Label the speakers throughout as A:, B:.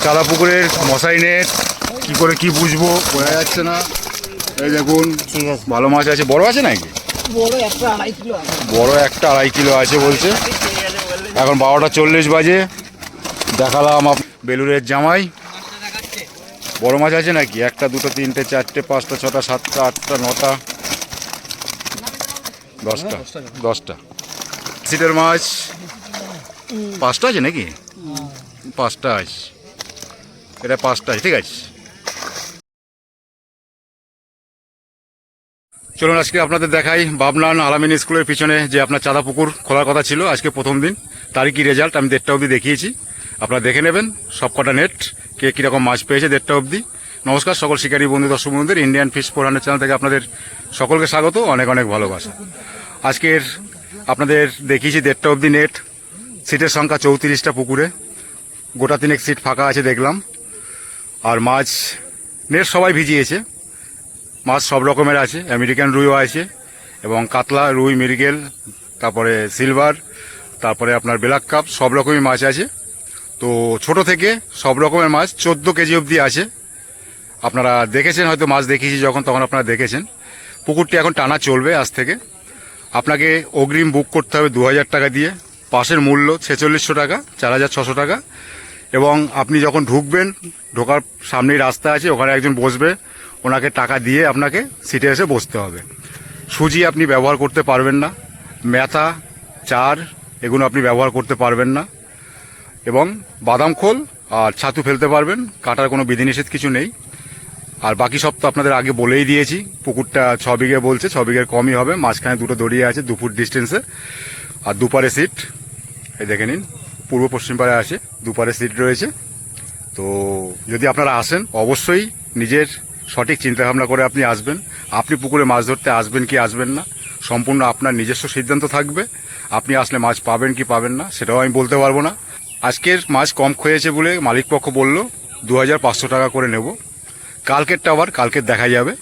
A: চাঁদা পুকুরের মশাই নেট কী করে কি বুঝবো বোঝা যাচ্ছে না। এই দেখুন ভালো মাছ আছে। বড় আছে নাকি? বড় একটা 2.5 কিলো আছে বলছে। এখন 12:40 বাজে। দেখালাম বেলুরের জামাই। বড় মাছ আছে নাকি? 1, 2, 3, 4, 5, 6, 7, 8, 9, 10টা সিটের মাছ 5টা আছে নাকি? 5টা আছে। এটা 5টা আছে, ঠিক আছে। চলুন আজকে আপনাদের দেখাই বাবনান আলামিন স্কুলের পিছনে যে আপনার চাঁদা পুকুর খোলার কথা ছিল। আজকে প্রথম দিন, তারই কি রেজাল্ট আমি 1:30 অবধি দেখিয়েছি। আপনারা দেখে নেবেন সব কটা নেট কে কীরকম মাছ পেয়েছে 1:30 অবধি। নমস্কার সকল শিকারী বন্ধু দর্শক বন্ধুদের, ইন্ডিয়ান ফিশ 400 চ্যানেল থেকে আপনাদের সকলকে স্বাগত, অনেক অনেক ভালোবাসা। আজকের আপনাদের দেখিয়েছি 1:30 অবধি নেট। সিটের সংখ্যা 34টা পুকুরে, গোটা 3 সিট ফাঁকা আছে দেখলাম। আর মাছ নেট সবাই ভিজিয়েছে। মাছ সব রকমের আছে, আমেরিকান রুইও আছে এবং কাতলা, রুই, মৃগেল, তারপরে সিলভার, তারপরে আপনার ব্ল্যাক কাপ, সব রকমই মাছ আছে। তো ছোট থেকে সব রকমের মাছ 14 কেজি অবধি আছে। আপনারা দেখেছেন হয়তো, মাছ দেখিয়েছি যখন তখন আপনারা দেখেছেন। পুকুরটি এখন টানা চলবে আজ থেকে। আপনাকে অগ্রিম বুক করতে হবে 2000 টাকা দিয়ে। পাসের মূল্য 4600 টাকা, 4600 টাকা। এবং আপনি যখন ঢুকবেন, ঢোকার সামনেই রাস্তা আছে, ওখানে একজন বসবে, ওনাকে টাকা দিয়ে আপনাকে সিটে এসে বসতে হবে। সুজি আপনি ব্যবহার করতে পারবেন না, মেথা, চার এগুলো আপনি ব্যবহার করতে পারবেন না। এবং বাদাম খোল আর ছাতু ফেলতে পারবেন, কাটার কোনো বিধিনিষেধ কিছু নেই। আর বাকি সব তো আপনাদের আগে বলেই দিয়েছি। পুকুরটা 6 বিঘে বলছে, 6 বিঘের কমই হবে। মাঝখানে 2টো দড়িয়ে আছে 2 ফুট ডিস্টেন্সে। আর দুপারে সিট, এই দেখে নিন, পূর্ব পশ্চিম পারে আছে, দুপারে সিট রয়েছে। তো যদি আপনারা আসেন অবশ্যই নিজের সঠিক চিন্তাভাবনা করে আপনি আসবেন। আপনি পুকুরে মাছ ধরতে আসবেন কি আসবেন না সম্পূর্ণ আপনার নিজস্ব সিদ্ধান্ত থাকবে। আপনি আসলে মাছ পাবেন কি পাবেন না সেটাও আমি বলতে পারবো না। আজকের মাছ কম খেয়েছে বলে মালিক পক্ষ বলল 2500 টাকা করে নেব। কালকেরটা আবার কালকের দেখা যাবে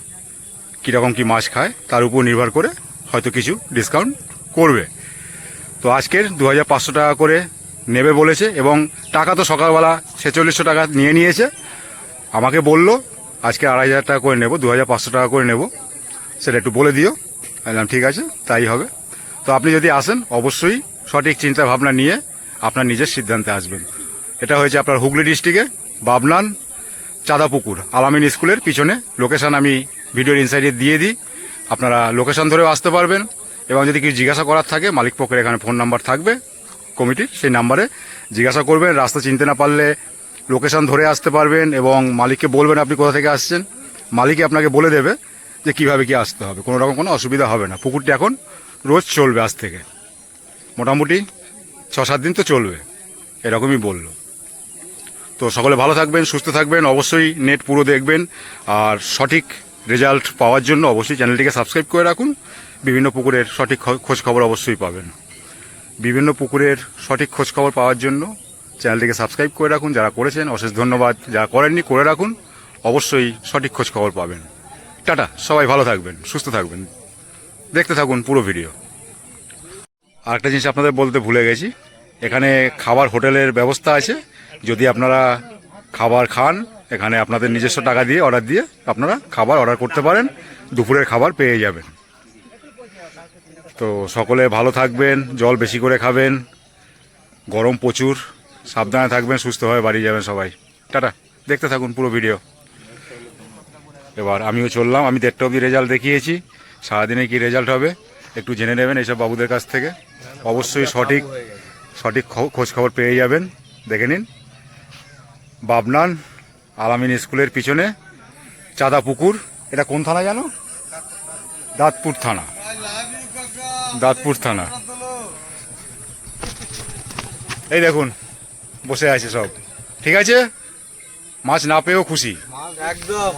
A: কীরকম কি মাছ খায়, তার উপর নির্ভর করে হয়তো কিছু ডিসকাউন্ট করবে। তো আজকের 2500 টাকা করে নেবে বলেছে। এবং টাকা তো সকালবেলা 4600 টাকা নিয়ে নিয়েছে। আমাকে বলল আজকে 2500 টাকা করে নেব, 2500 টাকা করে নেব, সেটা একটু বলে দিও। বললাম ঠিক আছে, তাই হবে। তো আপনি যদি আসেন অবশ্যই সঠিক চিন্তা ভাবনা নিয়ে আপনার নিজের সিদ্ধান্তে আসবেন। এটা হয়েছে আপনার হুগলি ডিস্ট্রিক্টে বাবনান চাঁদা পুকুর আলামিন স্কুলের পিছনে। লোকেশান আমি ভিডিওর ইনসাইডে দিয়ে দিই, আপনারা লোকেশান ধরেও আসতে পারবেন। এবং যদি কিছু জিজ্ঞাসা করার থাকে মালিক পক্ষের এখানে ফোন নাম্বার থাকবে কমিটির, সেই নাম্বারে জিজ্ঞাসা করবেন। রাস্তা চিনতে না পারলে লোকেশান ধরে আসতে পারবেন এবং মালিককে বলবেন আপনি কোথা থেকে আসছেন। মালিকই আপনাকে বলে দেবে যে কীভাবে কি আসতে হবে, কোনো রকম কোনো অসুবিধা হবে না। পুকুরটি এখন রোজ চলবে, আজ থেকে মোটামুটি 6-7 দিন তো চলবে, এরকমই বলল। তো সকলে ভালো থাকবেন, সুস্থ থাকবেন, অবশ্যই নেট পুরো দেখবেন। আর সঠিক রেজাল্ট পাওয়ার জন্য অবশ্যই চ্যানেলটিকে সাবস্ক্রাইব করে রাখুন। বিভিন্ন পুকুরের সঠিক খোঁজ খবর অবশ্যই পাবেন। বিভিন্ন পুকুরের সঠিক খোঁজ খবর পাওয়ার জন্য চ্যানেলটিকে সাবস্ক্রাইব করে রাখুন। যারা করেছেন অশেষ ধন্যবাদ, যারা করেননি করে রাখুন, অবশ্যই সঠিক খোঁজ খবর পাবেন। টাটা, সবাই ভালো থাকবেন, সুস্থ থাকবেন, দেখতে থাকুন পুরো ভিডিও। আরেকটা জিনিস আপনাদের বলতে ভুলে গেছি, এখানে খাবার হোটেলের ব্যবস্থা আছে। যদি আপনারা খাবার খান, এখানে আপনাদের নিজস্ব টাকা দিয়ে অর্ডার দিয়ে আপনারা খাবার অর্ডার করতে পারেন, দুপুরের খাবার পেয়ে যাবেন। তো সকলে ভালো থাকবেন, জল বেশি করে খাবেন, গরম প্রচুর, সাবধানে থাকবেন, সুস্থভাবে বাড়ি যাবেন সবাই। টাটা, দেখতে থাকুন পুরো ভিডিও। এবার আমিও চললাম, আমি 1:30 অবধি রেজাল্ট দেখিয়েছি। সারাদিনে কি রেজাল্ট হবে একটু জেনে নেবেন এইসব বাবুদের কাছ থেকে। অবশ্যই সঠিক খোঁজ খবর পেয়ে যাবেন। দেখে নিন, বাবনান আলামিন স্কুলের পিছনে চাঁদা পুকুর। এটা কোন থানা জানো? দাঁতপুর থানা, দাঁতপুর থানা। এই দেখুন বসে আছে সব, ঠিক আছে। মাছ না পেয়েও খুশি,
B: একদম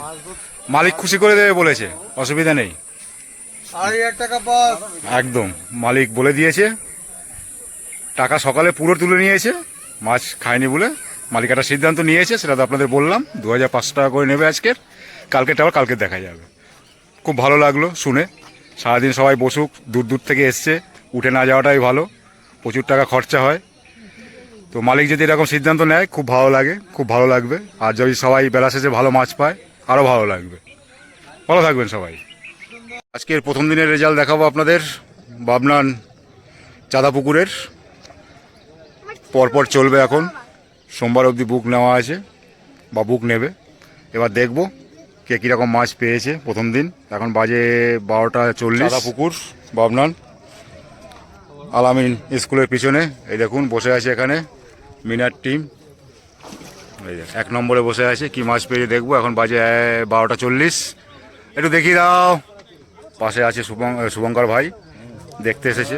A: মালিক খুশি করে দেবে বলেছে, অসুবিধা নেই। একদম মালিক বলে দিয়েছে, টাকা সকালে পুরো তুলে নিয়েছে, মাছ খায়নি বলে মালিক একটা সিদ্ধান্ত নিয়েছে, সেটা তো আপনাদের বললাম। 2500 টাকা করে নেবে আজকের, কালকেরটা আবার কালকে দেখা যাবে। খুব ভালো লাগলো শুনে। সারাদিন সবাই বসুক, দূর দূর থেকে এসছে, উঠে না যাওয়াটাই ভালো, প্রচুর টাকা খরচা হয়। তো মালিক যদি এরকম সিদ্ধান্ত নেয় খুব ভালো লাগে, খুব ভালো লাগবে। আর যদি সবাই বেলা শেষে ভালো মাছ পায় আরও ভালো লাগবে। ভালো থাকবেন সবাই। আজকের প্রথম দিনের রেজাল্ট দেখাবো আপনাদের বাবনান চাঁদা পুকুরের। পরপর চলবে, এখন সোমবার অবধি বুক নেওয়া আছে বা বুক নেবে। এবার দেখব কে কীরকম মাছ পেয়েছে প্রথম দিন। এখন বাজে 12:40। চাঁদা পুকুর বাবনান আলামিন স্কুলের পিছনে এই দেখুন বসে আছে এখানে মিনার টিম। এই যে 1 নম্বরে বসে আছে, কি মাছ পেয়ে দেখবো। এখন বাজে 12:40। একটু দেখিয়ে দাও। পাশে আছে শুভঙ্কর ভাই, দেখতে এসেছে।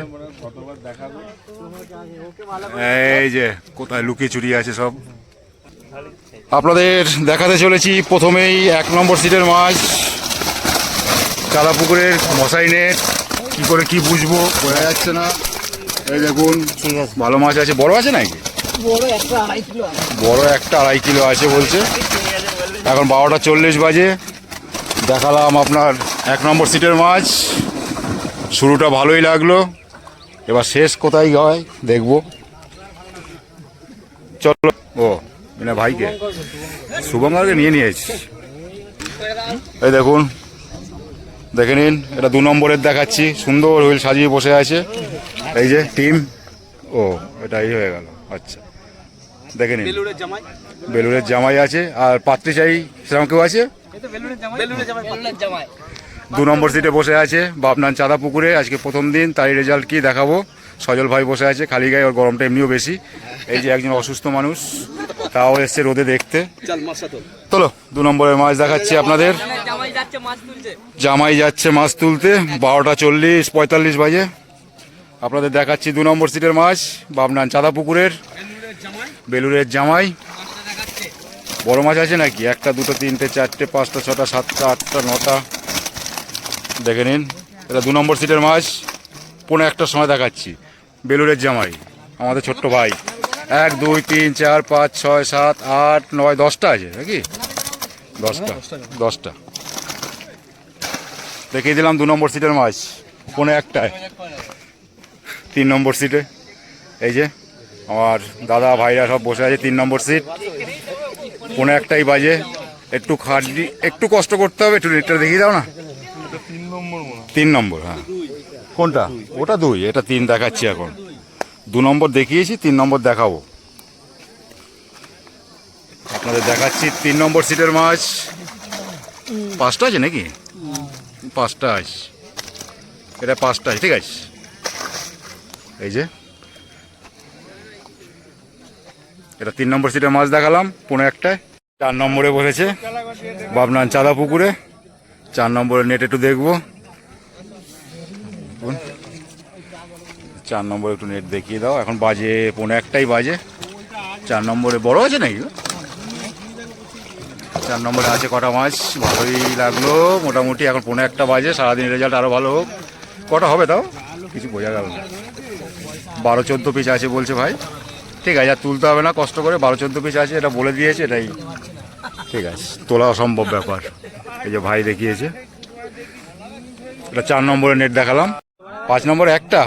A: এই যে কোথায় লুকিয়ে চুরিয়ে আছে সব। আপনাদের দেখাতে চলেছি প্রথমেই 1 নম্বর সিটের মাছ চাঁদা পুকুরের মশাই নেট। কি করে কি বুঝবো বোঝা যাচ্ছে না। এই দেখুন ভালো মাছ আছে। বড় আছে নাকি? বড় একটা 2.5 কিলো আছে বলছে। এখন 12:40 বাজে। দেখালাম আপনার 1 নম্বর সিটের মাছ। শুরুটা ভালোই লাগলো, এবার শেষ কোথায় হয় দেখবো। চলো। ও না ভাইকে শুভঙ্করকে নিয়ে নিয়েছি। এই দেখুন দেখে নিন, এটা 2 নম্বরের দেখাচ্ছি। সুন্দর হুইল সাজিয়ে বসে আছে এই যে টিম। ও এটাই হয়ে গেল। আচ্ছা দেখে নিন, বেলুরের জামাই আছে। আর পাত্রী চাই সেরকম কেউ আছে? 2 নম্বর সিটে বসে আছে বাবনান চাঁদা পুকুরে। আজকে প্রথম দিন, তাই রেজাল্ট কি দেখাবো। সজল ভাই বসে আছে খালি গায়ে, ওর গরমটা এমনিও বেশি। এই যে একজন অসুস্থ মানুষ, তাও এসছে রোদে দেখতে। চলো 2 নম্বরের মাছ দেখাচ্ছি আপনাদের। জামাই যাচ্ছে মাছ তুলতে। 12:40-45 বাজে। আপনাদের দেখাচ্ছি 2 নম্বর সিটের মাছ বাবনান চাঁদা পুকুরের বেলুরের জামাই। বড় মাছ আছে নাকি? 1টা 2টো 3টে 4টে 5টা 6টা 7টা 8টা 9টা। দেখে নিন, এটা 2 নম্বর সিটের মাছ। 1:45 সময় দেখাচ্ছি। বেলুরের জামাই আমাদের ছোট্ট ভাই। 1 2 3 4 5 6 7 8 9 10টা আছে নাকি? 10টা দেখিয়ে দিলাম 2 নম্বর সিটের মাছ। 1:45 3 নম্বর সিটে এই যে আমার দাদা ভাইরা সব বসে আছে 3 নম্বর সিট। 1:45 বাজে। একটু খাটনি, একটু কষ্ট করতে হবে। একটু নেটটা দেখিয়ে দাও না। 3 নম্বর। হ্যাঁ কোনটা? ওটা 2, এটা 3 দেখাচ্ছি এখন। 2 নম্বর দেখিয়েছি, 3 নম্বর দেখাবো আপনাদের। দেখাচ্ছি 3 নম্বর সিটের মাছ। 5টা আছে নাকি? 5টা আছে, এটা 5টা আছে। ঠিক আছে, এই যে এটা 3 নম্বর সিটের মাছ দেখালাম 1:45। 4 নম্বরে বসেছে বাবনান চাঁদা পুকুরে। 4 নম্বরের নেট একটু দেখবো। 4 নম্বরে একটু নেট দেখিয়ে দাও। এখন বাজে 1:45 বাজে। 4 নম্বরে বড় আছে নাকি? 4 নম্বরে আছে কটা মাছ? ভালোই লাগলো মোটামুটি। এখন 1:45 বাজে। সারাদিন রেজাল্ট আরও ভালো হোক। কটা হবে তাও কিছু বোঝা গেল না। 12-14 পিস আছে বলছে ভাই। ঠিক আছে, আর তুলতে হবে না কষ্ট করে। 12-14 পিস আছে, এটা বলে দিয়েছে। এটাই ঠিক আছে, তোলা অসম্ভব ব্যাপার। এই যে ভাই দেখিয়েছে। এটা 4 নম্বরে নেট দেখালাম। 5 নম্বরে একটা।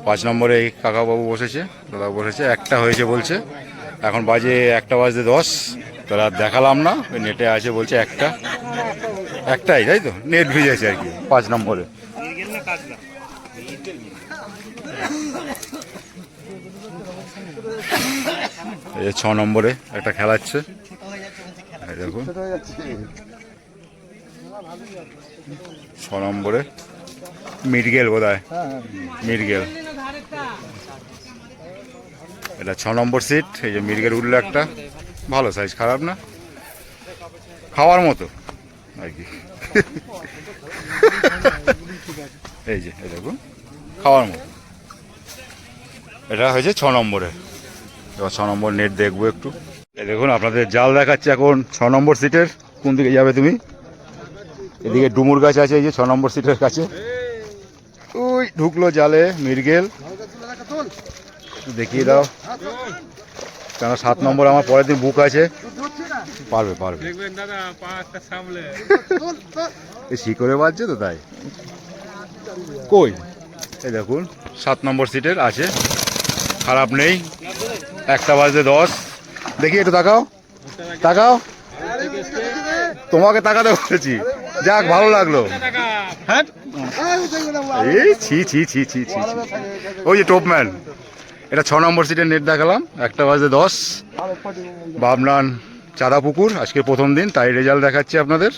A: 5 নম্বরে এই কাকাবাবু বসেছে, দাদা বসেছে। একটা হয়েছে বলছে। এখন বাজে 1:10। তারা দেখালাম না, ওই নেটে আছে বলছে একটাই, তাই তো? নেট ভিজেছে আর কি 5 নম্বরে। এই যে 6 নম্বরে একটা খেলাচ্ছে, দেখুন। 6 নম্বরে মিরগেল বোধ হয়, মিরগেল। এটা 6 নম্বর সিট। এই যে মিরগেল উঠলো একটা, ভালো সাইজ, খারাপ না, খাওয়ার মতো আর কি। এই যে এই দেখুন, খাওয়ার মতো। এটা হয়েছে 6 নম্বরে। এবার 6 নম্বর নেট দেখবো একটু। এই দেখুন আপনাদের জাল দেখাচ্ছে এখন 6 নম্বর সিটের। কোন দিকে যাবে তুমি? এদিকে ডুমুর গাছ আছে এই যে 6 নম্বর সিটের কাছে। ওই ঢুকলো জালে মিরগেল। দেখিয়ে দাও, কেন 7 নম্বর আমার পরের দিন বুক আছে। পারবে পারবে, শিকড়ে বাজছে তো তাই। কই এই দেখুন 7 নম্বর সিটের আছে, খারাপ নেই। 1:10। দেখি একটু তাকাও, তাকাও, তোমাকে তাকাতে বলেছি। যাক, ভালো লাগলো। এই ছি ছি ছি ছি ছি, ওই যে টপম্যান। এটা 6 নম্বর সিটের নেট দেখালাম, 1:10। বাবনান চাঁদাপুকুর আজকে প্রথম দিন, তাই রেজাল্ট দেখাচ্ছি আপনাদের।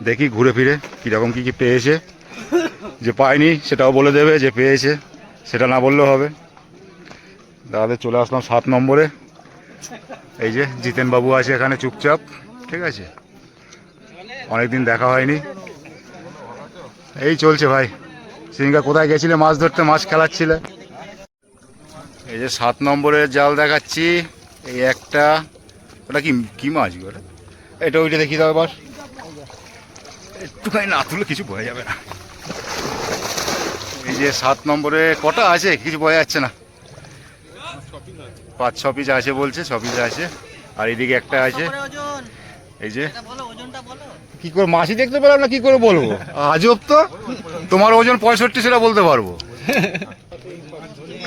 A: দেখি ঘুরে ফিরে কীরকম কী কী পেয়েছে। যে পায়নি সেটাও বলে দেবে, যে পেয়েছে সেটা না বললেও হবে। দাদাদের চলে আসলাম 7 নম্বরে। এই যে জিতেনবাবু আছে এখানে চুপচাপ, ঠিক আছে, অনেকদিন দেখা হয়নি। এই চলছে ভাই। সিঙ্গা কোথায় গেছিলে মাছ ধরতে, মাছ খেলাচ্ছিলে? এই যে 7 নম্বরের জাল দেখাচ্ছি। এই একটা, ওটা কি কি মাছ গো? এটা ওইটা দেখি দাও এবার, একটুখানি না তুলে কিছু বোঝা যাবে না। এই যে 7 নম্বরে কটা আছে কিছু বোঝা যাচ্ছে না। 5-6 পিস আছে বলছে, 6 পিস আছে। আর এদিকে একটা আছে। এই যে কি করে মাছই দেখতে পেলাম না, কি করে বলবো? আজব তো, তোমার ওজন 65 সেটা বলতে পারবো।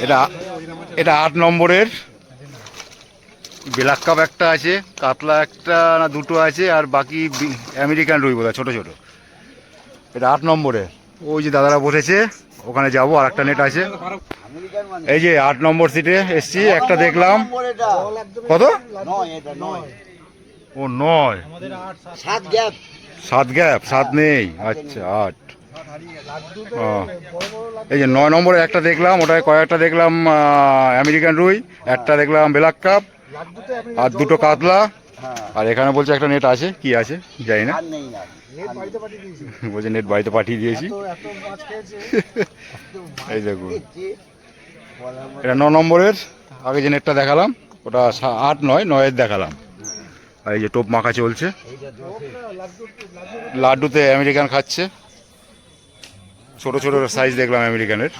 A: এটা এটা 8 নম্বরের ব্ল্যাক কাপ একটা আছে, কাতলা একটা না দুটো আছে, আর বাকি আমেরিকান রুই বোধহয় ছোটো ছোটো। এটা 8 নম্বরের। ওই যে দাদারা বসেছে, ওখানে যাবো। আর একটা নেট আছে। এই যে 8 নম্বর সিটে এসছি, একটা দেখলাম। কত? ও 9, 7 গ্যাপ, 7 নেই, আচ্ছা 8। এই যে 9 নম্বরে একটা দেখলাম, ওটায় কয়েকটা দেখলাম আমেরিকান রুই, একটা দেখলাম ব্ল্যাক কাপ, আর দুটো কাতলা। আর এখানে বলছে একটা নেট আছে, কি আছে জানি না, বলছে নেট বাড়িতে পাঠিয়ে দিয়েছি। এই দেখুন, এটা 9 নম্বরের। আগে যে নেটটা দেখালাম ওটা 8 নয় 9-এর দেখালাম। আর এই যে টোপ মাখা চলছে, লাড্ডুতে আমেরিকান খাচ্ছে। ছোট ছোট সাইজ দেখলাম আমেরিকানের।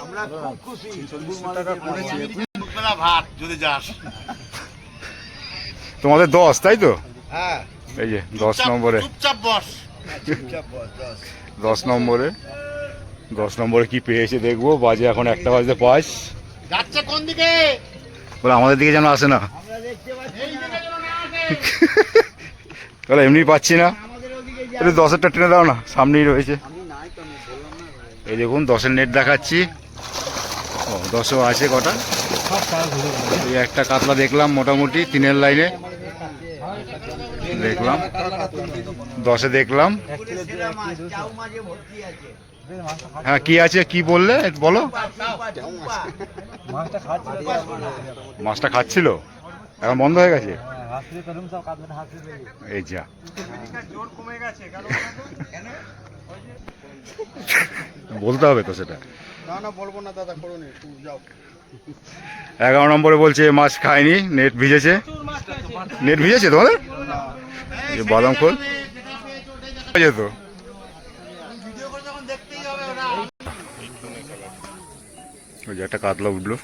A: তোমাদের 10, তাই তো? এই যে 10 নম্বরে, 10 নম্বরে, 10 নম্বরে কি পেয়েছে দেখবো। বাজে এখন 1:05।
B: যাচ্ছে কোন দিকে?
A: বলে আমাদের দিকে যেন আসে না। তাহলে এমনি পাচ্ছি না, একটু 10-এরটা টেনে দাও না, সামনেই রয়েছে। এই দেখুন 10-এর নেট দেখাচ্ছি। ও 10ও আছে কটা। এই একটা কাতলা দেখলাম মোটামুটি 3-এর লাইনে দেখলাম, 10-এ দেখলাম। হ্যাঁ কি আছে, কি বললে বলো? মাছটা খাচ্ছিল, এখন বন্ধ হয়ে গেছে। এই যা, বলতে হবে তো সেটা। 11 নম্বরে বলছে মাছ খায়নি, নেট ভিজেছে। নেট ভিজেছে তোমাদের? বাদাম খোল যেত। ওই যে একটা কাতলা উঠলো।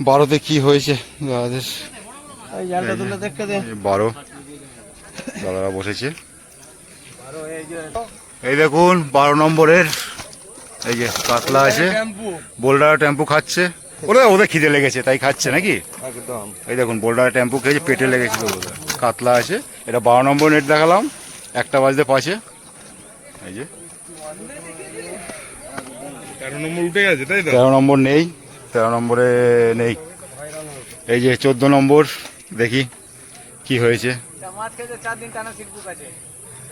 A: 12তে কি হয়েছে দাদাদের? 12 দাদারা বসেছে। এই দেখুন 12 নম্বরের এই যে কাতলা আছে, বোল্ডার টেম্পু খাচ্ছে। ওদের খিদে লেগেছে তাই খাচ্ছে নাকি? এই দেখুন বোল্ডার টেম্পু খেয়েছে, পেটে লেগেছিল ওদের। কাতলা আছে। এটা 12 নম্বর নেট দেখালাম, 1:05। এই যে
C: 13 নম্বর উঠে গেছে, তাই তো?
A: 13 নম্বর নেই, 13 নম্বরে নেই। এই যে 14 নম্বর, দেখি কি হয়েছে।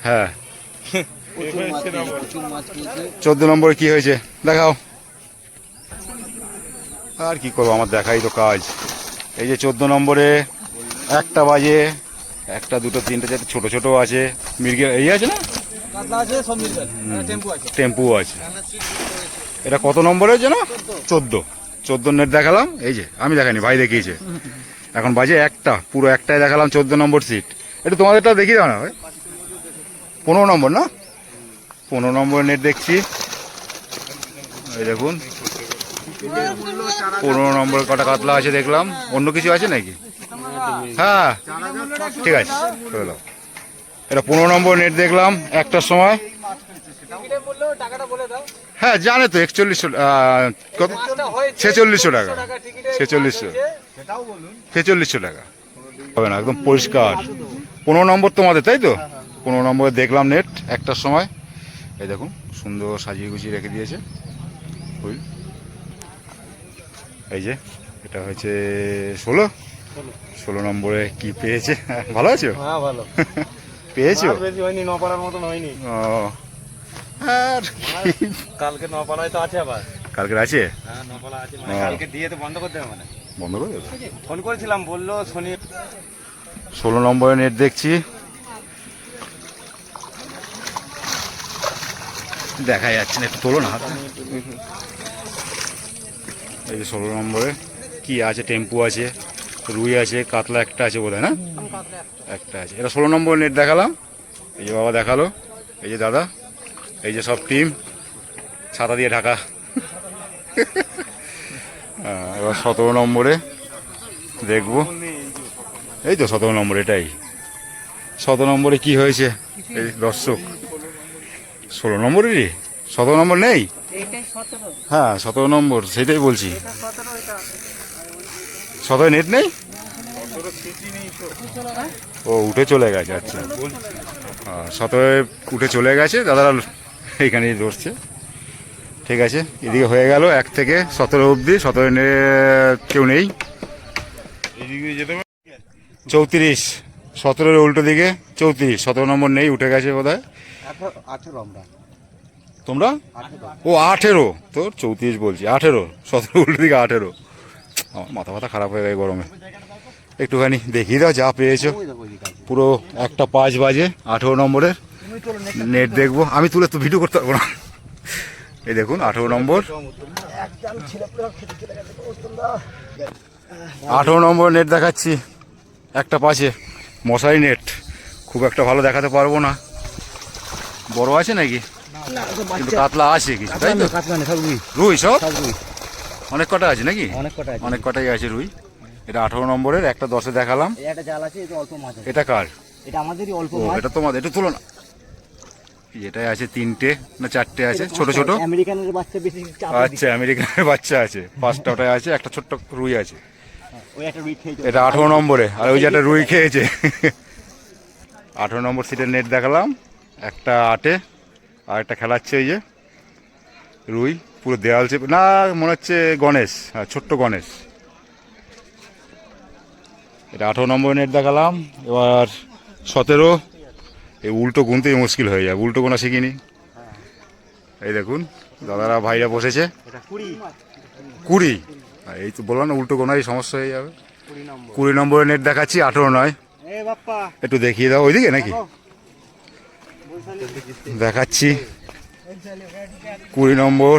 A: হ্যাঁ 14 নম্বরে কি হয়েছে দেখাও। আর কি করবো, আমার দেখাই তো কাজ। এই যে 14 নম্বরে 1টা বাজে, 1টা 2টো 3টে 4টে ছোট ছোট আছে, মির্গে এই আছে না, টেম্পু আছে। এটা কত নম্বরের যেন? 14 নেট দেখালাম। এই যে আমি দেখাইনি, ভাই দেখিয়েছে। এখন বাজে 1টা, পুরো 1টায় দেখালাম 14 নম্বর সিট। একটু তোমাদেরটা দেখিয়ে দাও না ভাই। 15 নম্বর না, 15 নম্বর নেট দেখছি। এই দেখুন 15 নম্বর কটা কাতলা আছে দেখলাম। অন্য কিছু আছে নাকি? হ্যাঁ ঠিক আছে, এটা 15 নম্বর নেট দেখলাম 1টার সময়। হ্যাঁ জানে তো, 4600 কত, 4600 টাকা, 4600। 4600 টাকা হবে না, একদম পরিষ্কার। 15 নম্বর তোমাদের, তাই তো? 15 নম্বরে দেখলাম নেট একটার সময়। এই দেখুন সুন্দর সাজিয়ে গুছিয়ে রেখে দিয়েছে ফুল। এই যে এটা হচ্ছে 16 নম্বরে কি পেয়েছে? ভালো আছো?
B: হ্যাঁ ভালো।
A: পেয়েছো?
B: বেশি হয়নি, নপাড়ার মতন হয়নি।
A: ও আর
B: কালকে নপাড়ায় তো আছে আবার।
A: কালকের আছে?
B: হ্যাঁ নপাড়া আছে,
A: হ্যাঁ।
B: কালকে দিয়ে তো বন্ধ করতে হবে মানে।
A: বন্ধ করে দেবে।
B: ফোন করেছিলাম, বললো শনি
A: 16 নম্বরে নেট দেখছি, দেখা যাচ্ছে না, একটু তোলো না হাত। এই যে 16 নম্বরে কি আছে? টেম্পু আছে, রুই আছে, কাতলা একটা আছে বোধ হয়, না একটা আছে। এটা 16 নম্বর নেট দেখালাম। এই যে বাবা দেখালো, এই যে দাদা, এই যে সব টিম ছাতা দিয়ে ঢাকা। এবার 17 নম্বরে দেখবো। এই তো 17 নম্বর, এটাই 17 নম্বরে কি হয়েছে এই দর্শক? 16 নম্বরেরই 17 নম্বর নেই? হ্যাঁ 17 নম্বর, সেটাই বলছি। 17 নেট নেই? ও উঠে চলে গেছে, আচ্ছা 17 উঠে চলে গেছে, দাদারা এইখানেই ধরছে। ঠিক আছে, এদিকে হয়ে গেল 1 থেকে 17 অবধি। 17 কেউ নেই।
C: এদিকে যেতে পারে?
A: 34, 17 উল্টো দিকে 34, 17 নম্বর নেই, উঠে গেছে বোধ হয়।
B: 18 আমরা।
A: তোমরা ও 18, তোর 34 বলছি, 18, 17 উল্টো দিকে 18। আমার মাথা ব্যথা খারাপ হয়ে গেছে গরমে। একটুখানি দেখিয়ে দাও যা পেয়েছো। পুরো 1:05 বাজে, 18 নম্বরের নেট দেখবো। আমি তুলে তো ভিডিও করতে পারবো না। এই দেখুন 18 নম্বর, 18 নম্বর নেট দেখাচ্ছি। 1:05 মশারি নেট, খুব একটা ভালো দেখাতে পারবো না। বড় আছে নাকি? কিন্তু কাতলা আছে কিছু, তাই তো? রুই সব অনেক কটা আছে নাকি? অনেক কটাই আছে রুই। এটা 18 নম্বরের, একটা 10-এ দেখালাম।
B: এটা জাল আছে, এটা অল্প মাছ আছে।
A: এটা কার?
B: এটা আমাদেরই অল্প
A: ও
B: মাছ।
A: এটা তোমাদের, এটা তুলো না। এটাই আছে 3টে না 4টে আছে, ছোট ছোট।
B: আমেরিকানের বাচ্চা বেশি চাপ
A: আচ্ছা আমেরিকানের বাচ্চা আছে, 5টা ওটাই আছে, একটা ছোট্ট রুই আছে।
B: ওই একটা রুই খেয়েছে।
A: এটা 18 নম্বরে, আর ওই যে একটা রুই খেয়েছে। 18 নম্বর সিটের নেট দেখালাম, একটা 8-এ, আর একটা খেলাচ্ছে ওই যে রুই, পুরো দেওয়াল চেপে, না মনে হচ্ছে গণেশ, হ্যাঁ ছোট্ট গণেশ। এটা 18 নম্বর নেট দেখালাম। এবার 17, এই উল্টো গুনতেই মুশকিল হয়ে যায়, উল্টো গোনা শিখিনি। এই দেখুন দাদারা ভাইরা বসেছে।
B: এটা 20
A: 20, এই তো বললাম না, উল্টো গোনায় সমস্যা হয়ে যাবে।
B: নম্বর।
A: 20 নম্বরের নেট দেখাচ্ছি, 18 নয়।
B: এ বাপ্পা
A: একটু দেখিয়ে দাও ওইদিকে নাকি দেখাচ্ছি। 20 নম্বর,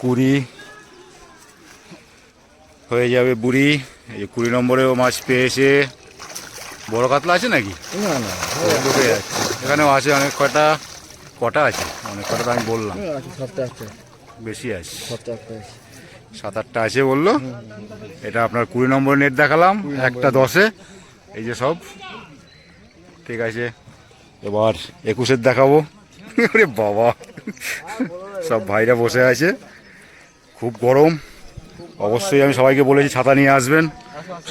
A: 20 হয়ে যাবে বুড়ি। এই যে 20 নম্বরেও মাছ পেয়েছে। বড় কাতলা আছে নাকি?
B: না না
A: ঢুকে যাচ্ছে, এখানেও আছে অনেক কটা। কটা আছে? অনেক কটা তো আমি বললাম,
B: সপ্তাহ আছে,
A: বেশি আছে,
B: সপ্তাহ আছে।
A: 7-8টা আছে বললো। এটা আপনার 20 নম্বর নেট দেখালাম, একটা 10-এ। এই যে সব ঠিক আছে। এবার 21-এর দেখাবো। আরে বাবা, সব ভাইরা বসে আছে, খুব গরম। অবশ্যই আমি সবাইকে বলেছি ছাতা নিয়ে আসবেন,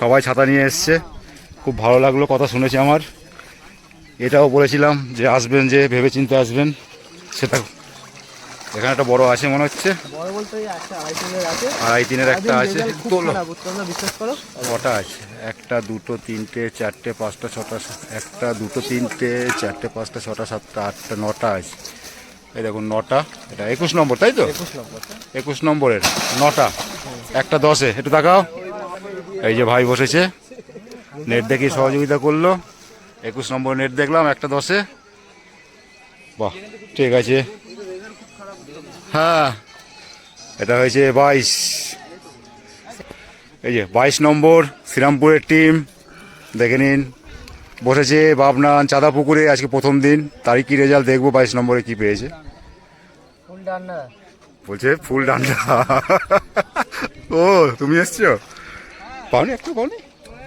A: সবাই ছাতা নিয়ে এসছে। খুব ভালো লাগলো, কথা শুনেছি আমার। এটাও বলেছিলাম যে আসবেন, যে ভেবে চিন্তে আসবেন। সেটা এখানে একটা বড় আছে মনে হচ্ছে,
B: বড় বলতে এই একটা 2.5 আছে।
A: 2.5-3-এর একটা আছে। তোলো,
B: তোমরা বিশ্বাস করো।
A: কটা আছে? 1টা 2টো 3টে 4টে 5টা 6টা 1টা 2টো 3টে 4টে 5টা 6টা 7টা 8টা 9টা আছে। এই দেখুন 9টা। এটা 21 নম্বর, তাই তো?
B: 21 নম্বর।
A: 21 নম্বরের 9টা, একটা 10-এ। একটু তাকাও, এই যে ভাই বসেছে, নেট দেখি সহযোগিতা করলো। 21 নম্বর নেট দেখলাম, একটা 10-এ। বাহ, ঠিক আছে। হ্যাঁ এটা হয়েছে 22। এই যে 22 নম্বর শ্রীরামপুরের টিম, দেখে নিন বসেছে বাবনান চাঁদা পুকুরে। আজকে প্রথম দিন, তারিখ কি রেজাল্ট দেখবো। 22 নম্বরে কি পেয়েছে
B: ফুল ডান্না।
A: বলছে? ফুল ডান্ডা। ও তুমি এসছো? পাওনি? একটা পাওনি?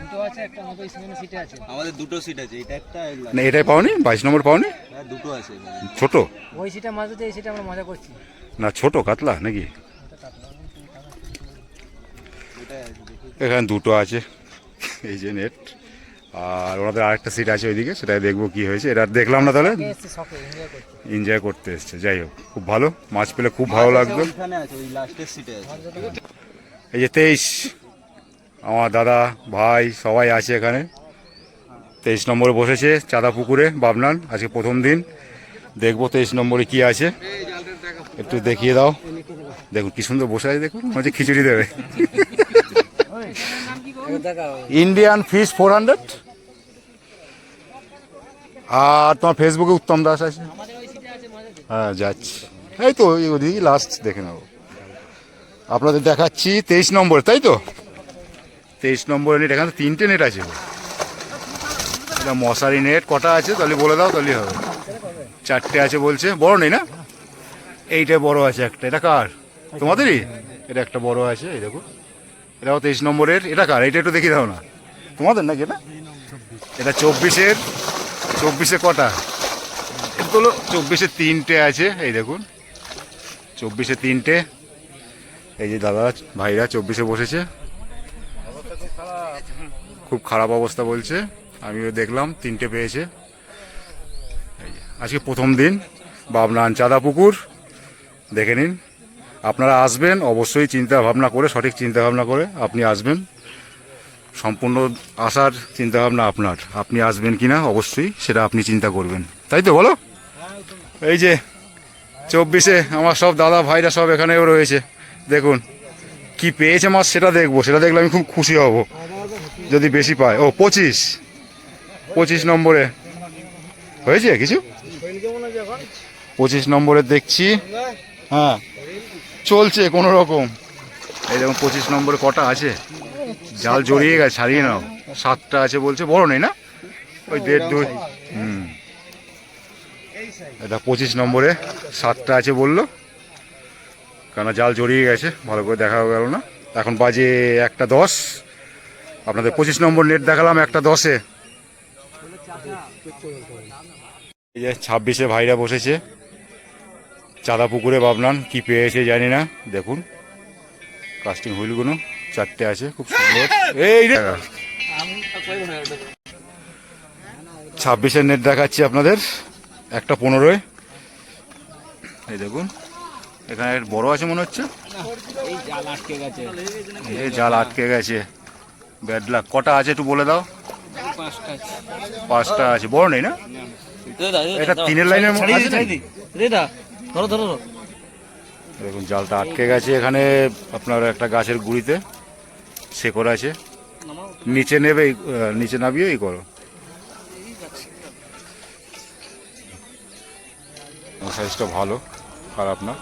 B: দুটো আছে, একটা মতো ইসমেনে সিটে আছে। আমাদের দুটো সিট আছে, এটা একটা
A: না এটাই পাওনি? 22 নম্বর পাওনি?
B: দুটো আছে।
A: ছোট
B: ওই সিটে মাছ আছে, এই সিটে আমরা মজা করছি।
A: না ছোট কাতলা নাকি?
B: দুটাই আছে দেখি।
A: এখানে দুটো আছে, এই যে নেট। আর ওনাদের আরেকটা সিট আছে ওইদিকে, সেটা দেখবো কি হয়েছে। এটা আর দেখলাম না, তাহলে এনজয় করতে এসছে। যাই হোক, খুব ভালো মাছ পেলে খুব ভালো লাগবে।
B: ওইখানে আছে, ওই লাস্টের সিটে আছে।
A: এই যে 23 আমার দাদা ভাই সবাই আছে এখানে। 23 নম্বরে বসেছে চাঁদা পুকুরে বাবনান। আজকে প্রথম দিন, দেখবো 23 নম্বরে কি আছে, একটু দেখিয়ে দাও। দেখুন কি সুন্দর বসে আছে, দেখুন মনে হচ্ছে খিচুড়ি দেবে। Indian fish 400। আর তোমার ফেসবুকে উত্তম দাস আছে। হ্যাঁ যাচ্ছি, এই তো ওদিকে লাস্ট দেখে নেবো। আপনাদের দেখাচ্ছি 23 নম্বর, তাই তো 23 নম্বরে নেট। এখানে 3টে নেট আছে। এটা মশারি নেট কটা আছে তাহলে বলে দাও, তাহলে হবে। 4টে আছে বলছে, বড় নেই না? এইটা বড় আছে একটা। এটা কার? তোমাদেরই? এটা একটা বড় আছে, এই দেখো। এটাও 23 নম্বরের। এটা কার? এইটা একটু দেখিয়ে দাও না। তোমাদের নাকি এটা? এটা 24-এর। 24-এ কটা? এটা হলো 24-এ 3টে আছে, এই দেখুন 24-এ 3টে। এই যে দাদা ভাইরা 24-এ বসেছে। খুব খারাপ অবস্থা বলছে, আমিও দেখলাম 3টে পেয়েছে। এই যে, আজকে প্রথম দিন বাবনান চাঁদা পুকুর। দেখে নিন, আপনারা আসবেন অবশ্যই চিন্তা ভাবনা করে, সঠিক চিন্তা ভাবনা করে আপনি আসবেন। সম্পূর্ণ আসার চিন্তা ভাবনা আপনার, আপনি আসবেন কিনা অবশ্যই সেটা আপনি চিন্তা করবেন, তাই তো বলো? এই যে 24-এ আমার সব দাদা ভাইরা সব এখানেও রয়েছে। দেখুন কি পেয়েছে মাছ, সেটা দেখবো। সেটা দেখলে আমি খুব খুশি হব যদি বেশি পায়। ও 25 নম্বরে হয়েছে কিছু। 25 নম্বরে দেখছি, হ্যাঁ চলছে কোনো রকম। এই দেখুন 25 নম্বরে কটা আছে, জাল জড়িয়ে গেছে, ছাড়িয়ে নাও। 7টা আছে বলছে, বড় নেই না? ওই 1.5-2। এটা 25 নম্বরে 7টা আছে বললো, কেন জাল জড়িয়ে গেছে, ভালো করে দেখা গেল না। এখন বাজে 1:10। আপনাদের 25 নম্বর নেট দেখালাম 1:10-এ। এই যে 26-এ ভাইরা বসেছে চাঁদা পুকুরে বাবনান। কি পেয়েছে জানি না, দেখুন কাস্টিং হুইলগুলো 4টে আছে, খুব সুন্দর। এই রে 26-এর নেট দেখাচ্ছি আপনাদের 1:15-এ। এই দেখুন এখানে বড় আছে মনে হচ্ছে। এই জাল আটকে গেছে, ব্যাড লাক। কটা আছে একটু বলে দাও। 5টা আছে, বড় নেই না? এটা 3-এর লাইনের মধ্যে আছে নাকি? দেখুন জালটা আটকে গেছে এখানে আপনার একটা গাছের গুঁড়িতে, শেকড় আছে। নিচে নেবে, নিচে নামিয়ে এই করো। সাইজটা ভালো, খারাপ না।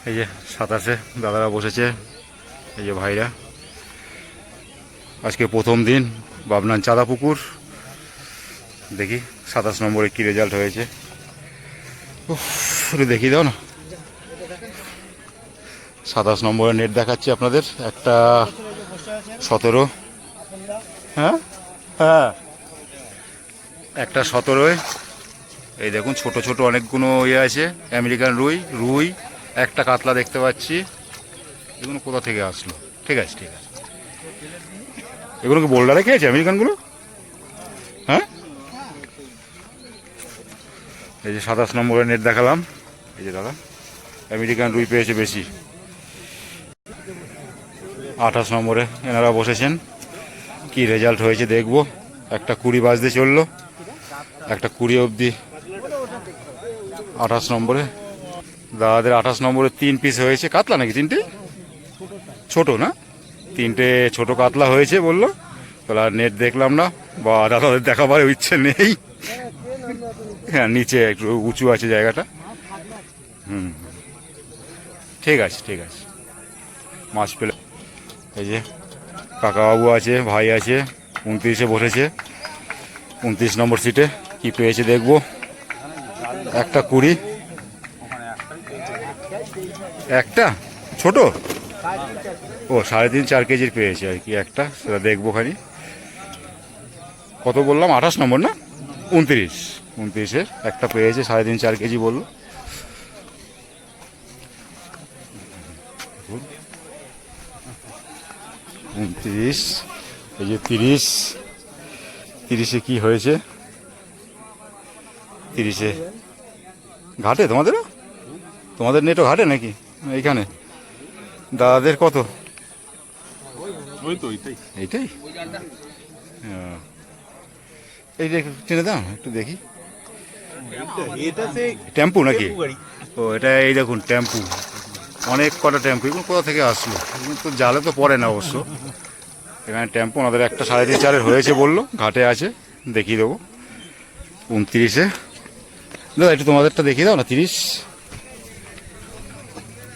A: এই যে 27-এ দাদারা বসেছে, এই যে ভাইরা। আজকে প্রথম দিন বাবনান চাঁদা পুকুর। দেখি 27 নম্বরে কি রেজাল্ট হয়েছে। একটু দেখিয়ে দাও না। 27 নম্বরের নেট দেখাচ্ছি আপনাদের, একটা 17। হ্যাঁ হ্যাঁ, একটা 17-এ। এই দেখুন ছোট ছোট অনেকগুলো ইয়ে আছে, আমেরিকান রুই। একটা কাতলা দেখতে পাচ্ছি। এগুলো কোথা থেকে আসলো? ঠিক আছে ঠিক আছে, এগুলো কি বোল্ডারে খেয়েছে আমেরিকানগুলো? হ্যাঁ, এই যে 27 নম্বরের নেট দেখালাম। এই যে দাদা আমেরিকান রুই পেয়েছে বেশি। 28 নম্বরে এনারা বসেছেন, কি রেজাল্ট হয়েছে দেখবো। একটা 20 বাজতে চললো, একটা 20 অবধি। 28 নম্বরে দাদাদের 28 নম্বরে 3 পিস হয়েছে। কাতলা নাকি 3টে? ছোট না, 3টে ছোট কাতলা হয়েছে বললো। তাহলে আর নেট দেখলাম না, বা দাদাদের দেখাবার ইচ্ছে নেই। হ্যাঁ নিচে একটু উঁচু আছে জায়গাটা। ঠিক আছে ঠিক আছে, মাছ পেলে। এই যে কাকাবাবু আছে, ভাই আছে, 29-এ বসেছে 29 নম্বর সিটে। কি পেয়েছে দেখবো। একটা 20, একটা ছোট। ও 3.5-4 কেজির পেয়েছে আর কি একটা, সেটা দেখবো খানি। কত বললাম? 28 নম্বর না 29-এর একটা পেয়েছে, 3.5-4 কেজি বললো। 29, এই যে 30, 30-এ কি হয়েছে? 30-এ ঘাটে তোমাদেরও? তোমাদের নেটও ঘাটে নাকি এইখানে? দাদাদের কত?
C: ওই তো ওইটাই
A: এইটাই? এইটা একটু টেনে দাও একটু দেখি।
C: এটা সে
A: টেম্পু নাকি?
C: গাড়ি।
A: ও এটা এই দেখুন টেম্পু, অনেক কটা টেম্পু। এগুলো কোথা থেকে আসলো? এগুলো তো জালে তো পড়ে না অবশ্য। এখানে টেম্পু ওনাদের একটা 3.5-4 হয়েছে বললো, ঘাটে আছে, দেখিয়ে দেবো। 29-এ দাদা একটু তোমাদেরটা দেখিয়ে দাও না।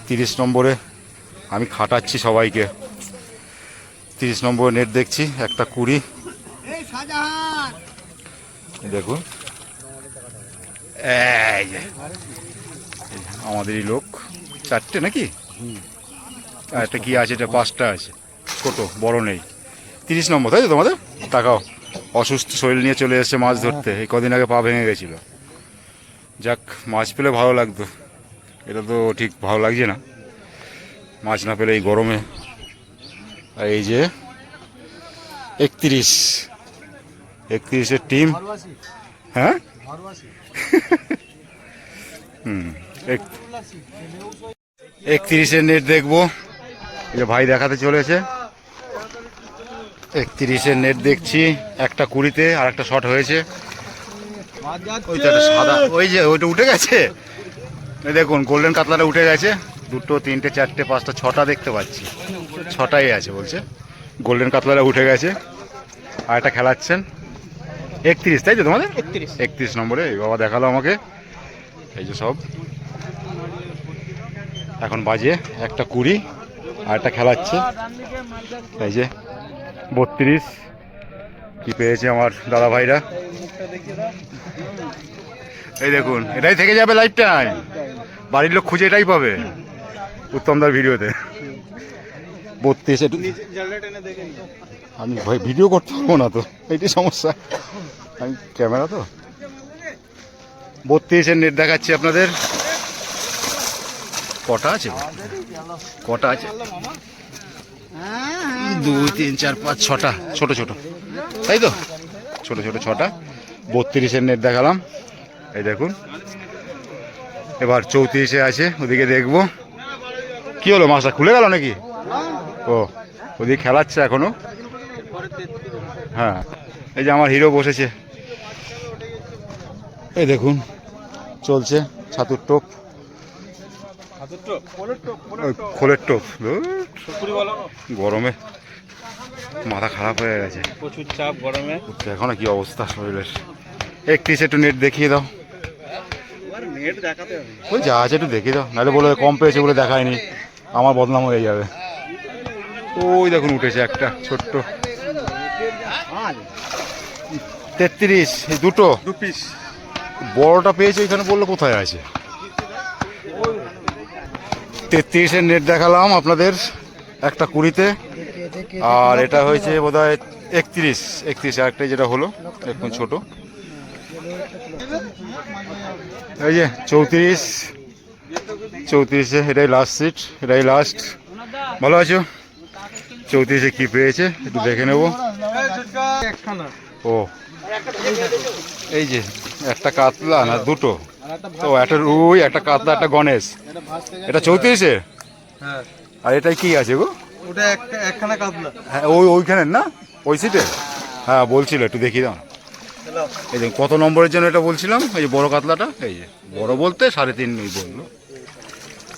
A: 30 নম্বরে আমি খাটাচ্ছি সবাইকে। 30 নম্বরে নেট দেখছি, একটা 20। দেখুন এই যে আমাদেরই লোক, 4টে নাকি? আর একটা কি আছে, এটা 5টা আছে, ছোট বড় নেই। 30 নম্বর তাই তো তোমাদের? তাকাও, অসুস্থ শরীর নিয়ে চলে এসেছে মাছ ধরতে। এই কদিন আগে পা ভেঙে গেছিল। যাক, মাছ পেলে ভালো লাগতো, এটা তো ঠিক ভালো লাগছে না মাছ না পেলে এই গরমে। আর এই যে 31-এর টিম। হ্যাঁ 31-এর নেট দেখবো। এই যে ভাই দেখাতে চলেছে, 31-এর নেট দেখছি। একটা 20-তে আর একটা শট হয়েছে। ওই তো একটা সাদা, ওই যে ওইটা উঠে গেছে। এই দেখুন গোল্ডেন কাতলাটা উঠে গেছে। 2, 3, 4, 5, 6টা দেখতে পাচ্ছি। 6টাই আছে বলছে। গোল্ডেন কাতলাটা উঠে গেছে। আর একটা খেলাচ্ছেন 31 তাই তো তোমাদের? 31 নম্বরে এই বাবা দেখালো আমাকে। এই যে সব এখন বাজে একটা 20, আর একটা খেলাচ্ছে। এই যে 32 কি পেয়েছে আমার দাদা ভাইরা। এই দেখুন, এটাই থেকে যাবে লাইফ টাইম। বাড়ির লোক খুঁজে এটাই পাবে উত্তমদার ভিডিওতে। 32 একটু আমি ভাই ভিডিও করতে পারবো না তো, এইটাই সমস্যা। আমি ক্যামেরা তো। 32-এর নেট দেখাচ্ছি আপনাদের। কটা আছে? কটা আছে? 2, 3, 4, 5, 6টা ছোট ছোট, তাই তো? ছোট ছোট 6টা। 32-এর নেট দেখালাম, এই দেখুন। এবার 34-এ আছে, ওদিকে দেখবো। কি হলো, মাছটা খুলে গেল নাকি? ও ওদিকে খেলাচ্ছে এখনো। হ্যাঁ এই যে আমার হিরো বসেছে, এই দেখুন চলছে ছাতুর টোপ, খোলের টোপ। গরমে মাথা খারাপ হয়ে গেছে,
C: প্রচুর চাপ গরমে।
A: দেখো না কি অবস্থা শরীরের। 31 একটু নেট দেখিয়ে দাও।
C: নেট দেখাতে হবে।
A: ওই যা আছে একটু দেখিয়ে দাও, নাহলে বলে কম পেয়েছে বলে দেখায়নি, আমার বদনাম হয়ে যাবে। ওই দেখুন উঠেছে একটা ছোট্ট 33, এই দুটো
C: 2 পিস।
A: বড়টা পেয়েছে ওইখানে, বললো কোথায় আছে। 33-এর নেট দেখালাম আপনাদের একটা 20-তে, আর এটা হয়েছে বোধহয় 31 আরেকটাই যেটা হলো একটু ছোট। এই যে 34-এ এটাই লাস্ট সিট, এটাই লাস্ট। ভালো আছো? 34-এ কি পেয়েছে একটু দেখে নেব। ও এই যে একটা কাতলা না দুটো, তো একটা রুই, একটা কাতলা, একটা গণেশ। এটা 34-এ।
B: হ্যাঁ
A: আর এটাই কি আছে গো?
B: ওটা একখানা কাতলা।
A: হ্যাঁ ওইখানে না, ওই সিটে। হ্যাঁ বলছিল একটু দেখিয়ে দাও। এই যে কত নম্বরের জন্য এটা বলছিলাম, এই যে বড় কাতলাটা, এই যে বড় বলতে 3.5 বললো,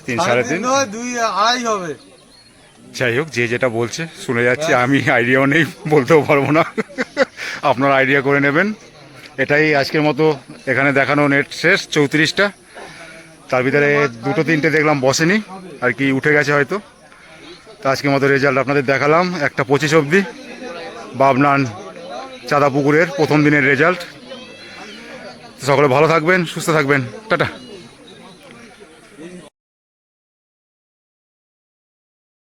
A: 3, 3.5।
B: 2, 2.5 হবে।
A: যাই হোক, যে যেটা বলছে শুনে যাচ্ছি, আমি আইডিয়াও নেই, বলতেও পারবো না। আপনারা আইডিয়া করে নেবেন। এটাই আজকের মতো এখানে দেখানো নেট শেষ। 34টা, তার ভিতরে 2, 3টে দেখলাম বসেনি আর কি, উঠে গেছে হয়তো। তো আজকের মতো রেজাল্ট আপনাদের দেখালাম, একটা 25 অবধি বাবনান চাঁদা পুকুরের প্রথম দিনের রেজাল্ট। সকলে ভালো থাকবেন, সুস্থ থাকবেন, টাটা।